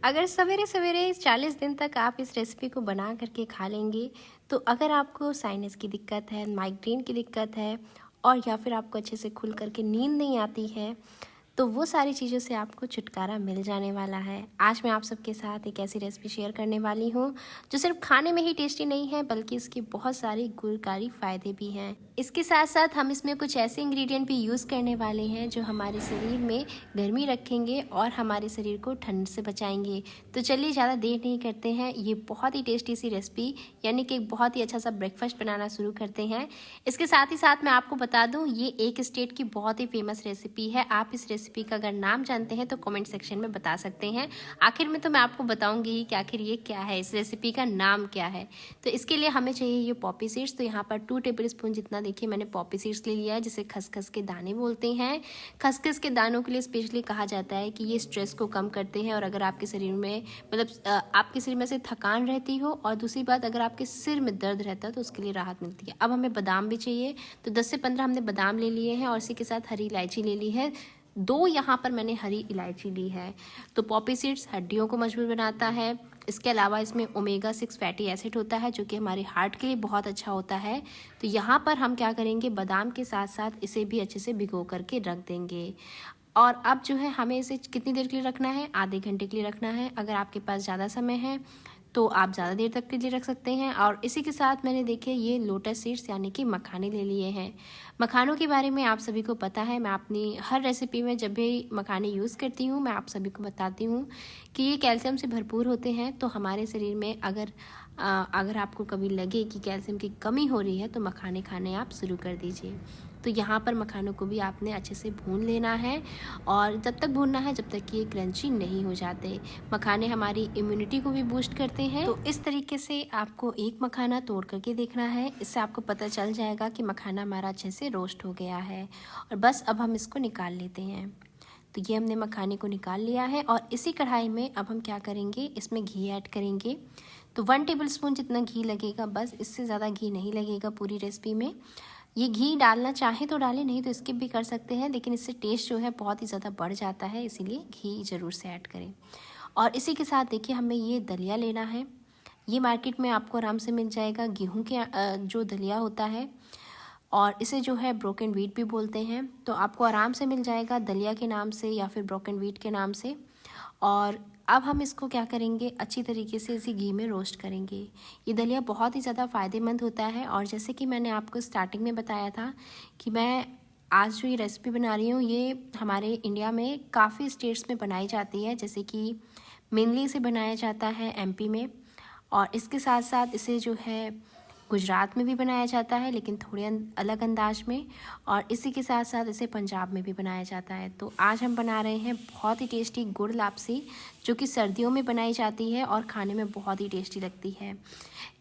अगर सवेरे सवेरे 40 दिन तक आप इस रेसिपी को बना करके खा लेंगे, तो अगर आपको साइनस की दिक्कत है, माइग्रेन की दिक्कत है और या फिर आपको अच्छे से खुल करके नींद नहीं आती है, तो वो सारी चीज़ों से आपको छुटकारा मिल जाने वाला है। आज मैं आप सबके साथ एक ऐसी रेसिपी शेयर करने वाली हूँ जो सिर्फ खाने में ही टेस्टी नहीं है, बल्कि इसके बहुत सारे गुणकारी फ़ायदे भी हैं। इसके साथ साथ हम इसमें कुछ ऐसे इंग्रेडिएंट भी यूज़ करने वाले हैं जो हमारे शरीर में गर्मी रखेंगे और हमारे शरीर को ठंड से बचाएंगे। तो चलिए ज़्यादा देर नहीं करते हैं, ये बहुत ही टेस्टी सी रेसिपी यानी कि एक बहुत ही अच्छा सा ब्रेकफास्ट बनाना शुरू करते हैं। इसके साथ ही साथ मैं आपको बता दूँ, ये एक स्टेट की बहुत ही फेमस रेसिपी है। आप इस रेसिपी का अगर नाम जानते हैं तो कमेंट सेक्शन में बता सकते हैं। आखिर में तो मैं आपको बताऊंगी ही कि आखिर ये क्या है, इस रेसिपी का नाम क्या है। तो इसके लिए हमें चाहिए ये पॉपी सीड्स। तो यहाँ पर 2 टेबल स्पून जितना देखिए मैंने पॉपी सीड्स ले लिया है, जिसे खसखस के दाने बोलते हैं। खसखस के दानों के लिए स्पेशली कहा जाता है कि ये स्ट्रेस को कम करते हैं, और अगर आपके शरीर में आपके शरीर में से थकान रहती हो और दूसरी बात अगर आपके सिर में दर्द रहता है तो उसके लिए राहत मिलती है। अब हमें बादाम भी चाहिए, तो 10 से 15 हमने बादाम ले लिए हैं और इसी के साथ हरी इलायची ले ली है। 2 यहाँ पर मैंने हरी इलायची ली है। तो पॉपी सीड्स हड्डियों को मजबूत बनाता है। इसके अलावा इसमें ओमेगा 6 फैटी एसिड होता है जो कि हमारे हार्ट के लिए बहुत अच्छा होता है। तो यहाँ पर हम क्या करेंगे, बादाम के साथ साथ इसे भी अच्छे से भिगो करके रख देंगे। और अब जो है हमें इसे कितनी देर के लिए रखना है, आधे घंटे के लिए रखना है। अगर आपके पास ज़्यादा समय है तो आप ज़्यादा देर तक के लिए रख सकते हैं। और इसी के साथ मैंने देखिए ये लोटस सीड्स यानी कि मखाने ले लिए हैं। मखानों के बारे में आप सभी को पता है, मैं अपनी हर रेसिपी में जब भी मखाने यूज़ करती हूँ मैं आप सभी को बताती हूँ कि ये कैल्शियम से भरपूर होते हैं। तो हमारे शरीर में अगर आपको कभी लगे कि कैल्शियम की कमी हो रही है तो मखाने खाने आप शुरू कर दीजिए। तो यहाँ पर मखानों को भी आपने अच्छे से भून लेना है, और जब तक भूनना है जब तक कि ये क्रंची नहीं हो जाते। मखाने हमारी इम्यूनिटी को भी बूस्ट करते हैं। तो इस तरीके से आपको एक मखाना तोड़ करके देखना है, इससे आपको पता चल जाएगा कि मखाना हमारा अच्छे से रोस्ट हो गया है। और बस अब हम इसको निकाल लेते हैं। तो ये हमने मखाने को निकाल लिया है और इसी कढ़ाई में अब हम क्या करेंगे, इसमें घी ऐड करेंगे। तो 1 टेबल स्पून जितना घी लगेगा, बस इससे ज़्यादा घी नहीं लगेगा पूरी रेसिपी में। ये घी डालना चाहे तो डालें, नहीं तो स्किप भी कर सकते हैं, लेकिन इससे टेस्ट जो है बहुत ही ज़्यादा बढ़ जाता है, इसीलिए घी ज़रूर से ऐड करें। और इसी के साथ देखिए हमें ये दलिया लेना है। ये मार्केट में आपको आराम से मिल जाएगा, गेहूं के जो दलिया होता है, और इसे जो है ब्रोकन व्हीट भी बोलते हैं। तो आपको आराम से मिल जाएगा दलिया के नाम से या फिर ब्रोकन व्हीट के नाम से। और अब हम इसको क्या करेंगे, अच्छी तरीके से इसी घी में रोस्ट करेंगे। ये दलिया बहुत ही ज़्यादा फ़ायदेमंद होता है, और जैसे कि मैंने आपको स्टार्टिंग में बताया था कि मैं आज जो ये रेसिपी बना रही हूँ ये हमारे इंडिया में काफ़ी स्टेट्स में बनाई जाती है। जैसे कि मेनली इसे बनाया जाता है एमपी में, और इसके साथ साथ इसे जो है गुजरात में भी बनाया जाता है, लेकिन थोड़े अलग अंदाज में। और इसी के साथ साथ इसे पंजाब में भी बनाया जाता है। तो आज हम बना रहे हैं बहुत ही टेस्टी गुड़ लापसी, जो कि सर्दियों में बनाई जाती है और खाने में बहुत ही टेस्टी लगती है।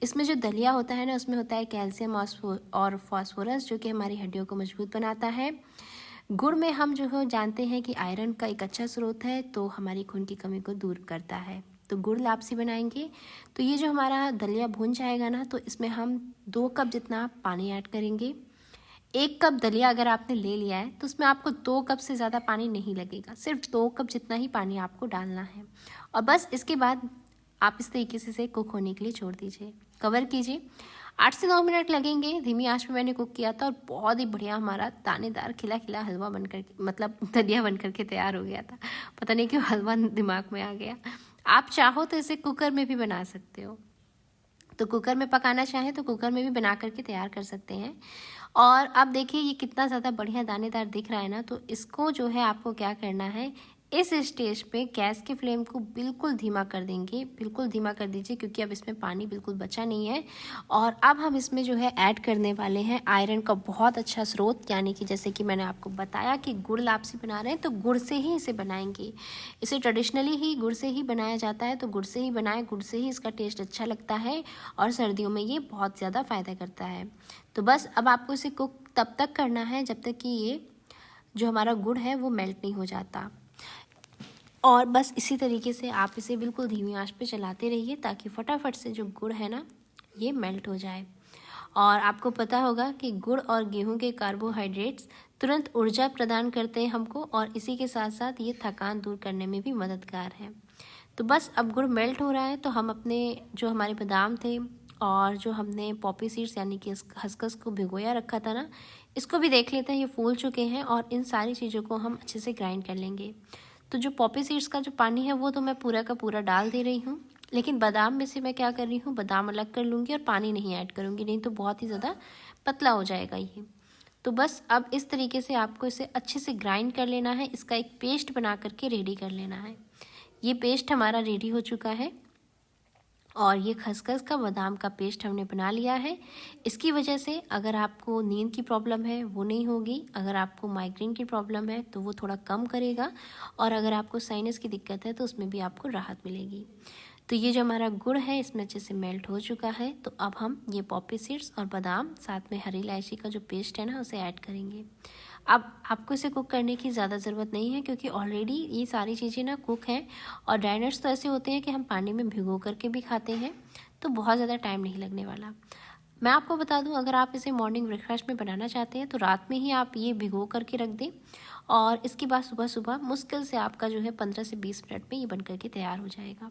इसमें जो दलिया होता है ना, उसमें होता है कैल्शियम और फास्फोरस, जो कि हमारी हड्डियों को मजबूत बनाता है। गुड़ में हम जो है जानते हैं कि आयरन का एक अच्छा स्रोत है, तो हमारी खून की कमी को दूर करता है। तो गुड़ लापसी बनाएंगे। तो ये जो हमारा दलिया भून जाएगा ना, तो इसमें हम 2 कप जितना पानी ऐड करेंगे। 1 कप दलिया अगर आपने ले लिया है तो उसमें आपको 2 कप से ज़्यादा पानी नहीं लगेगा, सिर्फ 2 कप जितना ही पानी आपको डालना है। और बस इसके बाद आप इस तरीके से इसे कुक होने के लिए छोड़ दीजिए, कवर कीजिए। 8 से 9 मिनट लगेंगे, धीमी आंच में मैंने कुक किया था, और बहुत ही बढ़िया हमारा दानेदार खिला खिला हलवा बनकर मतलब दलिया बनकर के तैयार हो गया था। पता नहीं क्यों हलवा दिमाग में आ गया। आप चाहो तो इसे कुकर में भी बना सकते हो, तो कुकर में पकाना चाहें तो कुकर में भी बना करके तैयार कर सकते हैं। और अब देखिए ये कितना ज़्यादा बढ़िया दानेदार दिख रहा है ना, तो इसको जो है आपको क्या करना है, इस स्टेज पे गैस के फ्लेम को बिल्कुल धीमा कर देंगे, बिल्कुल धीमा कर दीजिए, क्योंकि अब इसमें पानी बिल्कुल बचा नहीं है। और अब हम इसमें जो है ऐड करने वाले हैं आयरन का बहुत अच्छा स्रोत, यानी कि जैसे कि मैंने आपको बताया कि गुड़ लापसी बना रहे हैं तो गुड़ से ही इसे बनाएंगे। इसे ट्रेडिशनली ही गुड़ से ही बनाया जाता है, तो गुड़ से ही बनाएं, गुड़ से ही इसका टेस्ट अच्छा लगता है, और सर्दियों में ये बहुत ज़्यादा फ़ायदा करता है। तो बस अब आपको इसे कुक तब तक करना है जब तक कि ये जो हमारा गुड़ है वो मेल्ट नहीं हो जाता। और बस इसी तरीके से आप इसे बिल्कुल धीमी आंच पे चलाते रहिए, ताकि फटाफट से जो गुड़ है ना ये मेल्ट हो जाए। और आपको पता होगा कि गुड़ और गेहूं के कार्बोहाइड्रेट्स तुरंत ऊर्जा प्रदान करते हैं हमको, और इसी के साथ साथ ये थकान दूर करने में भी मददगार है। तो बस अब गुड़ मेल्ट हो रहा है, तो हम अपने जो हमारे बादाम थे और जो हमने पॉपी सीड्स यानी कि खसखस को भिगोया रखा था ना, इसको भी देख लेते हैं, ये फूल चुके हैं। और इन सारी चीज़ों को हम अच्छे से ग्राइंड कर लेंगे। तो जो पॉपी सीड्स का जो पानी है वो तो मैं पूरा का पूरा डाल दे रही हूँ, लेकिन बादाम में से मैं क्या कर रही हूँ, बादाम अलग कर लूँगी और पानी नहीं ऐड करूँगी, नहीं तो बहुत ही ज़्यादा पतला हो जाएगा ये। तो बस अब इस तरीके से आपको इसे अच्छे से ग्राइंड कर लेना है, इसका एक पेस्ट बना करके रेडी कर लेना है। ये पेस्ट हमारा रेडी हो चुका है और ये खसखस का बादाम का पेस्ट हमने बना लिया है। इसकी वजह से अगर आपको नींद की प्रॉब्लम है वो नहीं होगी, अगर आपको माइग्रेन की प्रॉब्लम है तो वो थोड़ा कम करेगा, और अगर आपको साइनस की दिक्कत है तो उसमें भी आपको राहत मिलेगी। तो ये जो हमारा गुड़ है इसमें अच्छे से मेल्ट हो चुका है। तो अब हम ये पॉपी सीड्स और बादाम साथ में हरी इलायची का जो पेस्ट है ना उसे ऐड करेंगे। अब आपको इसे कुक करने की ज़्यादा ज़रूरत नहीं है, क्योंकि ऑलरेडी ये सारी चीज़ें ना कुक हैं। और ड्राई नट्स तो ऐसे होते हैं कि हम पानी में भिगो करके भी खाते हैं, तो बहुत ज़्यादा टाइम नहीं लगने वाला। मैं आपको बता दूं, अगर आप इसे मॉर्निंग ब्रेकफास्ट में बनाना चाहते हैं तो रात में ही आप ये भिगो करके रख दें, और इसके बाद सुबह सुबह मुश्किल से आपका जो है 15 से 20 मिनट में ये बन करके तैयार हो जाएगा।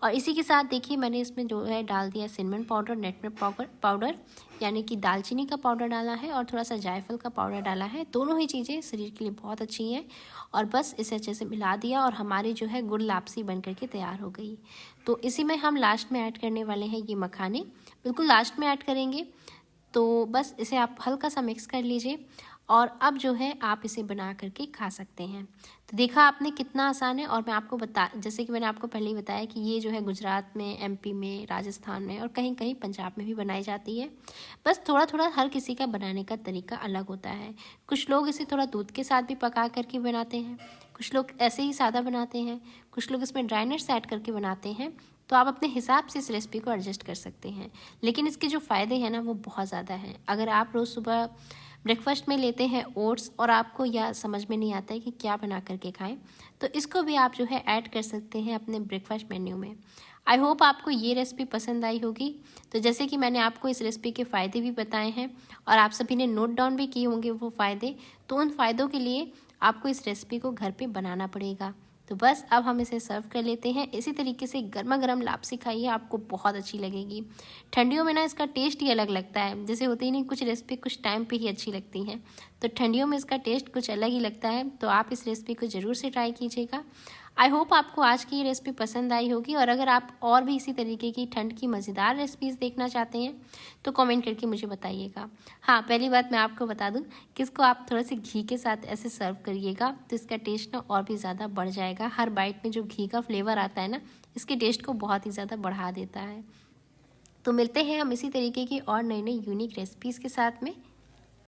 और इसी के साथ देखिए मैंने इसमें जो है डाल दिया सिनेमन पाउडर, नटमेग पाउडर यानी कि दालचीनी का पाउडर डाला है, और थोड़ा सा जायफल का पाउडर डाला है। दोनों ही चीज़ें शरीर के लिए बहुत अच्छी हैं। और बस इसे अच्छे से मिला दिया और हमारी जो है गुड़ लापसी बन करके तैयार हो गई। तो इसी में हम लास्ट में ऐड करने वाले हैं ये मखाने, बिल्कुल लास्ट में ऐड करेंगे। तो बस इसे आप हल्का सा मिक्स कर लीजिए, और अब जो है आप इसे बना करके खा सकते हैं। तो देखा आपने कितना आसान है। और मैं आपको जैसे कि मैंने आपको पहले ही बताया कि ये जो है गुजरात में, एमपी में, राजस्थान में और कहीं कहीं पंजाब में भी बनाई जाती है। बस थोड़ा थोड़ा हर किसी का बनाने का तरीका अलग होता है। कुछ लोग इसे थोड़ा दूध के साथ भी पका करके बनाते हैं, कुछ लोग ऐसे ही सादा बनाते हैं, कुछ लोग इसमें ड्राई नट्स ऐड करके बनाते हैं। तो आप अपने हिसाब से इस रेसिपी को एडजस्ट कर सकते हैं, लेकिन इसके जो फ़ायदे हैं ना वो बहुत ज़्यादा हैं। अगर आप रोज़ सुबह ब्रेकफास्ट में लेते हैं ओट्स और आपको या समझ में नहीं आता है कि क्या बना करके खाएं, तो इसको भी आप जो है ऐड कर सकते हैं अपने ब्रेकफास्ट मेन्यू में। आई होप आपको ये रेसिपी पसंद आई होगी। तो जैसे कि मैंने आपको इस रेसिपी के फ़ायदे भी बताए हैं और आप सभी ने नोट डाउन भी किए होंगे वो फ़ायदे, तो उन फ़ायदों के लिए आपको इस रेसिपी को घर पे बनाना पड़ेगा। तो बस अब हम इसे सर्व कर लेते हैं। इसी तरीके से गर्मा गर्म लापसी खाइए, आपको बहुत अच्छी लगेगी। ठंडियों में ना इसका टेस्ट ही अलग लगता है, जैसे होती ही नहीं कुछ रेसिपी कुछ टाइम पे ही अच्छी लगती हैं, तो ठंडियों में इसका टेस्ट कुछ अलग ही लगता है। तो आप इस रेसिपी को ज़रूर से ट्राई कीजिएगा। आई होप आपको आज की ये रेसिपी पसंद आई होगी, और अगर आप और भी इसी तरीके की ठंड की मज़ेदार रेसिपीज़ देखना चाहते हैं तो कमेंट करके मुझे बताइएगा। हाँ, पहली बात मैं आपको बता दूं कि इसको आप थोड़ा सा घी के साथ ऐसे सर्व करिएगा तो इसका टेस्ट ना और भी ज़्यादा बढ़ जाएगा। हर बाइट में जो घी का फ्लेवर आता है ना, इसके टेस्ट को बहुत ही ज़्यादा बढ़ा देता है। तो मिलते हैं हम इसी तरीके की और नई नई यूनिक रेसिपीज़ के साथ में।